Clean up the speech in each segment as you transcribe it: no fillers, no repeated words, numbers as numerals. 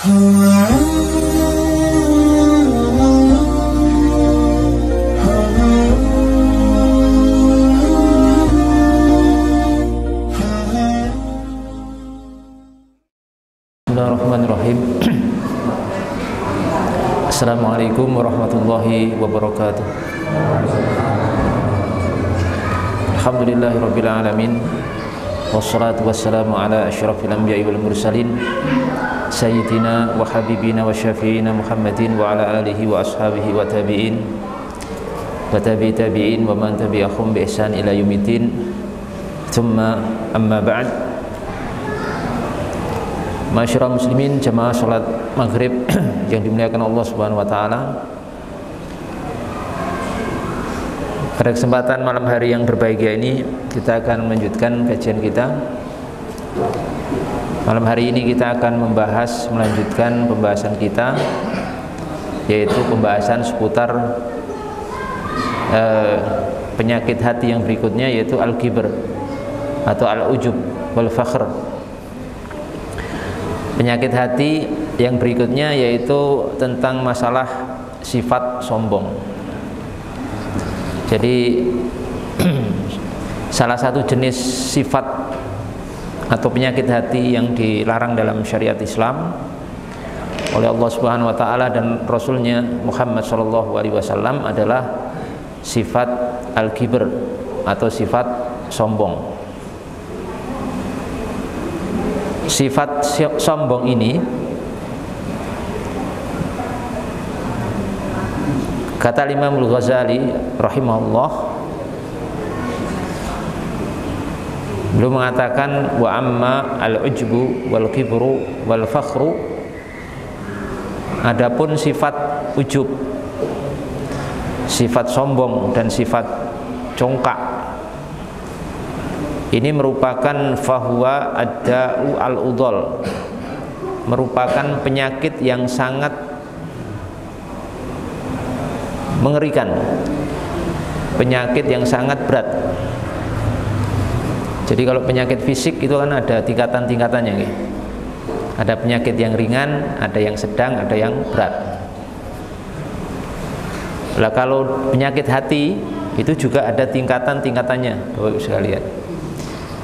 Bismillahirrahmanirrahim. Assalamualaikum warahmatullahi wabarakatuh. Alhamdulillahirabbil alamin. Wassalatu wassalamu ala asyrafil anbiya'i wal mursalin sayyidina wa habibina wa syafi'ina Muhammadin wa ala alihi wa ashabihi wa tabi'in wa tabi'in wa man tabi'ahum bi ihsan ila yaumiddin. Tsumma amma ba'd. Masyarakat muslimin jamaah salat maghrib yang dimuliakan Allah Subhanahu wa taala. Pada kesempatan malam hari yang berbahagia ini kita akan melanjutkan kajian kita. Malam hari ini kita akan melanjutkan pembahasan kita, yaitu pembahasan seputar penyakit hati yang berikutnya, yaitu al-kibr atau al-ujub wal fakhr. Penyakit hati yang berikutnya yaitu tentang masalah sifat sombong. Jadi salah satu jenis sifat atau penyakit hati yang dilarang dalam syariat Islam oleh Allah Subhanahu wa taala dan Rasulnya Muhammad sallallahu alaihi wasallam adalah sifat al-kibr atau sifat sombong. Sifat sombong ini, kata Imam Al-Ghazali rahimahullah, beliau mengatakan wa amma al-ujbu wal kibru wal fakhru, adapun sifat ujub, sifat sombong dan sifat congkak, ini merupakan fahuwa ad-da'u al-udhal, merupakan penyakit yang sangat mengerikan, penyakit yang sangat berat. Jadi kalau penyakit fisik itu kan ada tingkatan-tingkatannya gitu. Ada penyakit yang ringan, ada yang sedang, ada yang berat. Lah kalau penyakit hati itu juga ada tingkatan-tingkatannya, Bapak Ibu sekalian.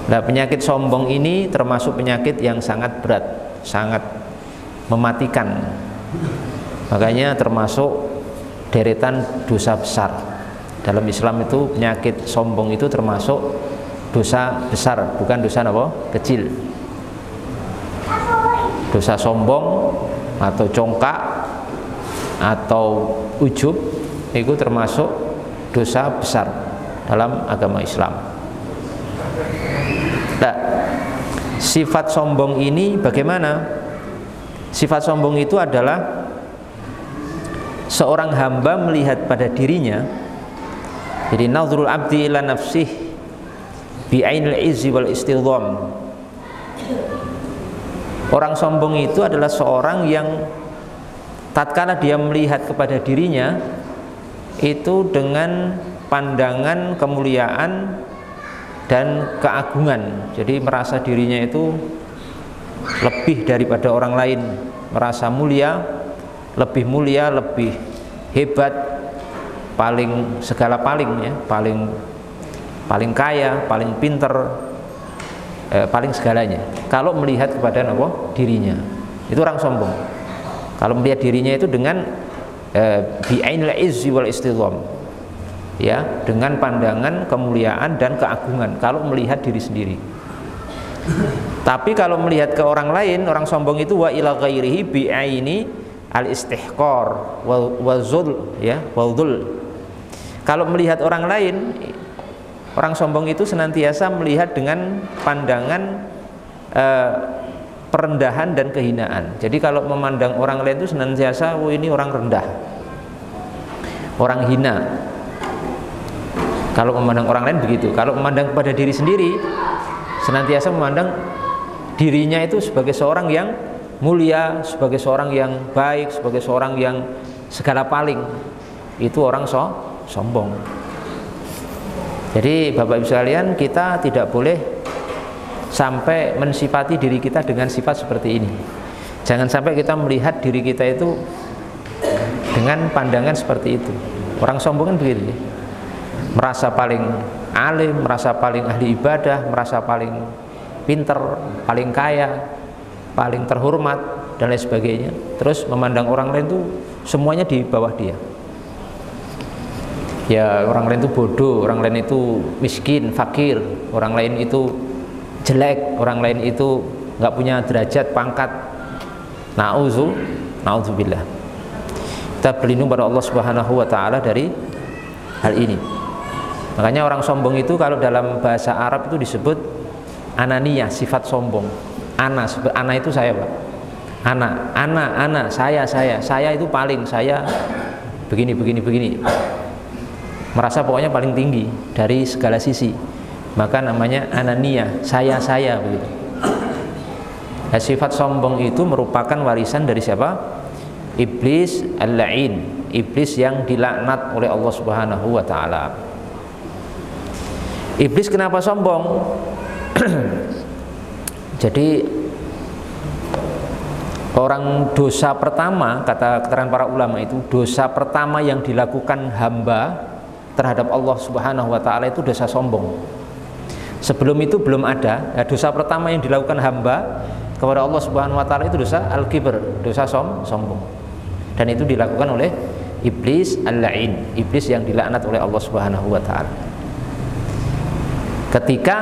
Nah, penyakit sombong ini termasuk penyakit yang sangat berat, sangat mematikan. Makanya termasuk deretan dosa besar. Dalam Islam itu penyakit sombong itu termasuk dosa besar, bukan dosa apa? Kecil. Dosa sombong atau congkak atau ujub itu termasuk dosa besar dalam agama Islam. Nah, sifat sombong ini bagaimana? Sifat sombong itu adalah seorang hamba melihat pada dirinya. Jadi nazrul abdi ila nafsih bi ainil izzi wal istidham. Orang sombong itu adalah seorang yang tatkala dia melihat kepada dirinya itu dengan pandangan kemuliaan dan keagungan. Jadi merasa dirinya itu lebih daripada orang lain, merasa mulia, lebih hebat, paling segala paling ya, paling kaya, paling pinter, paling segalanya. Kalau melihat kepada dirinya, itu orang sombong. Kalau melihat dirinya itu dengan bi'ainil izzi wal istidham, ya, dengan pandangan kemuliaan dan keagungan. Kalau melihat diri sendiri. Tapi kalau melihat ke orang lain, orang sombong itu wa ila ghairihi bi'aini al-istihqar wa zul, ya, wa dhul. Kalau melihat orang lain, orang sombong itu senantiasa melihat dengan pandangan perendahan dan kehinaan. Jadi kalau memandang orang lain itu senantiasa, oh ini orang rendah, orang hina. Kalau memandang orang lain begitu. Kalau memandang kepada diri sendiri, senantiasa memandang dirinya itu sebagai seorang yang mulia, sebagai seorang yang baik, sebagai seorang yang segala paling. Itu orang sombong. Jadi Bapak Ibu sekalian, kita tidak boleh sampai mensifati diri kita dengan sifat seperti ini. Jangan sampai kita melihat diri kita itu dengan pandangan seperti itu. Orang sombong kan begitu ya. Merasa paling alim, merasa paling ahli ibadah, merasa paling pinter, paling kaya, paling terhormat dan lain sebagainya. Terus memandang orang lain itu semuanya di bawah dia. Ya, orang lain itu bodoh, orang lain itu miskin, fakir, orang lain itu jelek, orang lain itu nggak punya derajat, pangkat. Na'udzubillah. Kita berlindung pada Allah Subhanahu wa taala dari hal ini. Makanya orang sombong itu kalau dalam bahasa Arab itu disebut ananiyah, sifat sombong. Ana itu saya, Pak. Ana, saya itu paling, saya begini. Merasa pokoknya paling tinggi dari segala sisi. Maka namanya ananiyah, saya begitu. Nah, sifat sombong itu merupakan warisan dari siapa? Iblis al-la'in, iblis yang dilaknat oleh Allah Subhanahu wa taala. Iblis kenapa sombong? Jadi orang dosa pertama, kata keterangan para ulama itu, dosa pertama yang dilakukan hamba terhadap Allah Subhanahu wa taala itu dosa sombong. Sebelum itu belum ada. Dosa pertama yang dilakukan hamba kepada Allah Subhanahu wa taala itu dosa al-kibr, dosa sombong. Dan itu dilakukan oleh iblis al-la'in, iblis yang dilaknat oleh Allah Subhanahu wa taala. Ketika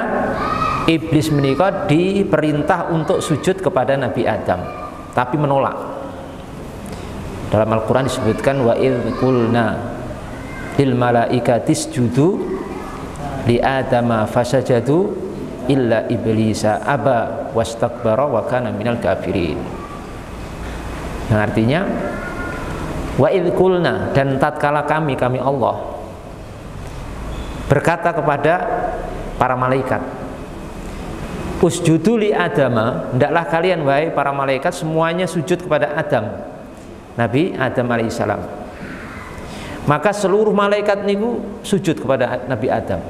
iblis menikah diperintah untuk sujud kepada Nabi Adam, tapi menolak. Dalam Al-Qur'an disebutkan wa idz qulna lil malaikati isjudu li adama fasajadu illa iblisa aba wastakbara wa kana minal kafirin. Yang artinya wa idz qulna, dan tatkala kami Allah berkata kepada para malaikat, usjudu li adama, hendaklah kalian wahai para malaikat semuanya sujud kepada Adam, Nabi Adam alaihissalam. Maka seluruh malaikat niku sujud kepada Nabi Adam,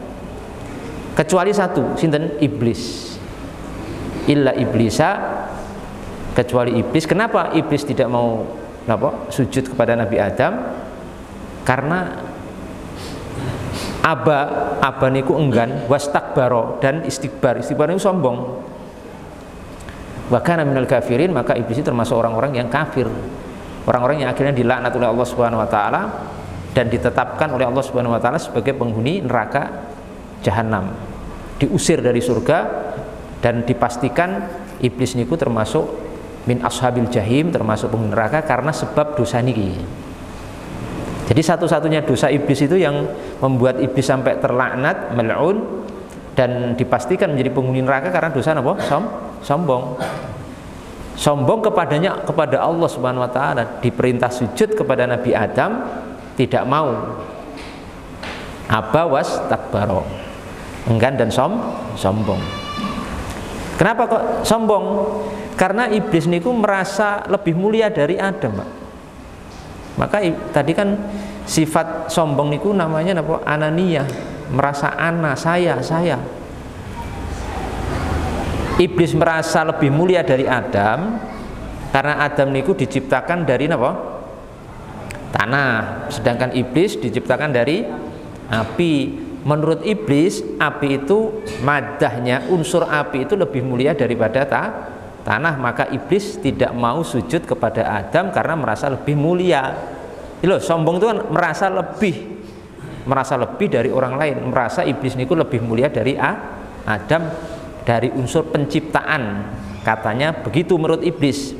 kecuali satu, sinten? Iblis. Illa iblisa, kecuali iblis. Kenapa iblis tidak mau sujud kepada Nabi Adam? Karena aba niku enggan, wastakbaro, dan istikbar itu sombong. Wa kana minal kafirin, maka iblis itu termasuk orang-orang yang kafir, orang-orang yang akhirnya dilaknat oleh Allah Subhanahu wa taala dan ditetapkan oleh Allah Subhanahu wa taala sebagai penghuni neraka jahanam, diusir dari surga, dan dipastikan iblis niku termasuk min ashabil jahim, termasuk penghuni neraka karena sebab dosa niki. Jadi satu-satunya dosa iblis itu yang membuat iblis sampai terlaknat, mal'un, dan dipastikan menjadi penghuni neraka karena dosa apa? Sombong. Sombong kepada Allah Subhanahu wa taala, diperintah sujud kepada Nabi Adam, tidak mau. Aba wastakbaro, enggan dan sombong. Kenapa kok sombong? Karena iblis niku merasa lebih mulia dari Adam, Pak. Maka tadi kan sifat sombong niku namanya apa? Ananiyah, merasa ana, saya. Iblis merasa lebih mulia dari Adam karena Adam niku diciptakan dari apa? Tanah, sedangkan iblis diciptakan dari api. Menurut iblis, api itu madahnya, unsur api itu lebih mulia daripada tanah, maka iblis tidak mau sujud kepada Adam karena merasa lebih mulia. Loh, sombong itu kan merasa lebih dari orang lain, merasa iblis niku lebih mulia dari Adam dari unsur penciptaan, katanya begitu menurut iblis.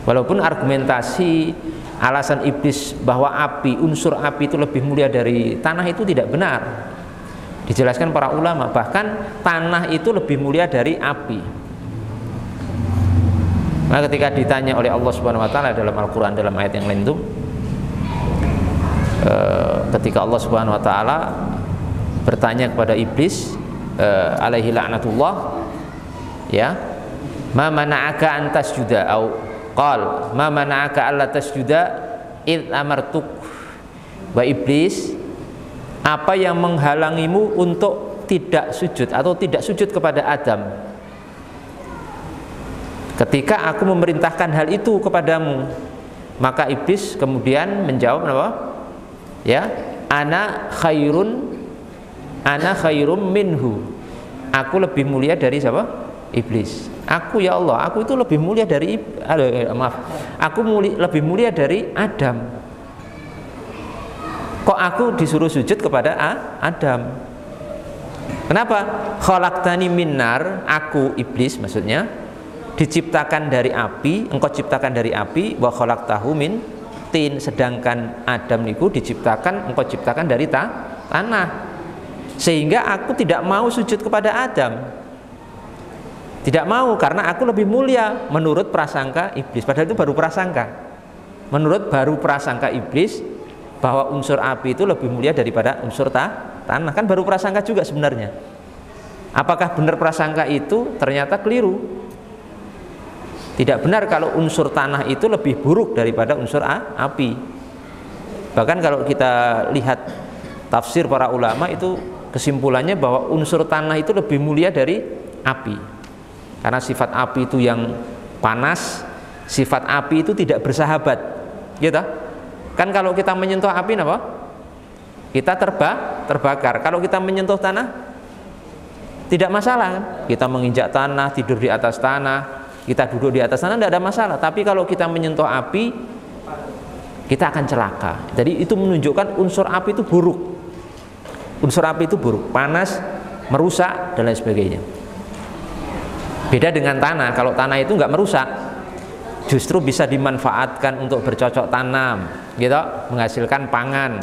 Walaupun argumentasi alasan iblis bahwa unsur api itu lebih mulia dari tanah itu tidak benar. Dijelaskan para ulama, bahkan tanah itu lebih mulia dari api. Nah, ketika ditanya oleh Allah Subhanahu wa taala dalam Al-Qur'an, dalam ayat yang lain itu, ketika Allah Subhanahu wa taala bertanya kepada iblis alaihi la'natullah, ya, ma mana'aka an tasjuda, au qal ma mana'aka alla tasjuda id amartuk, wa iblis, apa yang menghalangimu untuk tidak sujud atau tidak sujud kepada Adam ketika aku memerintahkan hal itu kepadamu. Maka iblis kemudian menjawab apa? Ya, ana khairum minhu. Aku lebih mulia dari siapa? Iblis. Aku, ya Allah, aku itu lebih mulia dari lebih mulia dari Adam. Kok aku disuruh sujud kepada Adam? Kenapa? Khalaqtani minnar, aku iblis maksudnya diciptakan dari api, engkau ciptakan dari api, wa khalaqtahu min tin, sedangkan Adam niku diciptakan, engkau ciptakan dari tanah. Sehingga aku tidak mau sujud kepada Adam. Tidak mau, karena aku lebih mulia menurut prasangka iblis. Padahal itu baru prasangka. Menurut baru prasangka iblis bahwa unsur api itu lebih mulia daripada unsur tanah. Kan baru prasangka juga sebenarnya. Apakah benar prasangka itu? Ternyata keliru. Tidak benar kalau unsur tanah itu lebih buruk daripada unsur api. Bahkan kalau kita lihat tafsir para ulama itu kesimpulannya bahwa unsur tanah itu lebih mulia dari api. Karena sifat api itu yang panas, sifat api itu tidak bersahabat, gitu. Kan kalau kita menyentuh api apa? Kita terbakar. Kalau kita menyentuh tanah tidak masalah kan? Kita menginjak tanah, tidur di atas tanah, kita duduk di atas tanah tidak ada masalah. Tapi kalau kita menyentuh api, kita akan celaka. Jadi itu menunjukkan unsur api itu buruk. Unsur api itu buruk, panas, merusak dan lain sebagainya. Beda dengan tanah. Kalau tanah itu nggak merusak, justru bisa dimanfaatkan untuk bercocok tanam, gitu, menghasilkan pangan.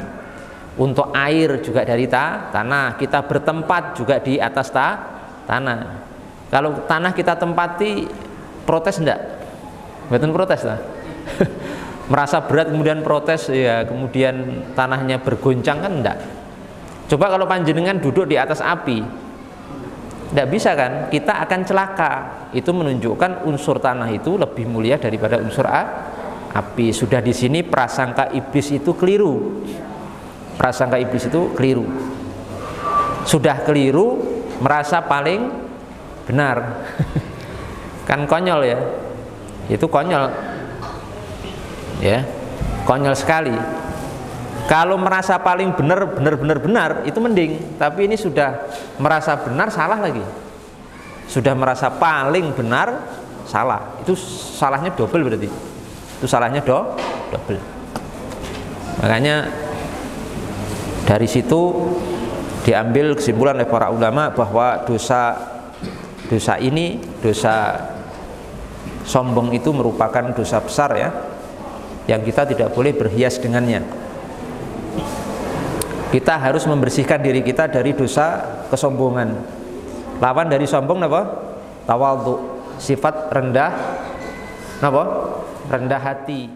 Untuk air juga dari tanah. Kita bertempat juga di atas tanah. Kalau tanah kita tempati, protes enggak? Betul protes lah. Merasa berat kemudian protes, ya kemudian tanahnya bergoncang kan enggak. Coba kalau panjenengan duduk di atas api, tidak bisa kan? Kita akan celaka. Itu menunjukkan unsur tanah itu lebih mulia daripada unsur api. Sudah di sini prasangka iblis itu keliru. Prasangka iblis itu keliru. Sudah keliru, merasa paling benar. Kan konyol ya. Itu konyol. Ya. Konyol sekali. Kalau merasa paling benar itu mending, tapi ini sudah merasa benar salah lagi. Sudah merasa paling benar salah. Itu salahnya double berarti. Itu salahnya double. Makanya dari situ diambil kesimpulan oleh para ulama bahwa dosa sombong itu merupakan dosa besar ya, yang kita tidak boleh berhias dengannya. Kita harus membersihkan diri kita dari dosa kesombongan. Lawan dari sombong apa? Tawadhu, sifat rendah, apa? Rendah hati.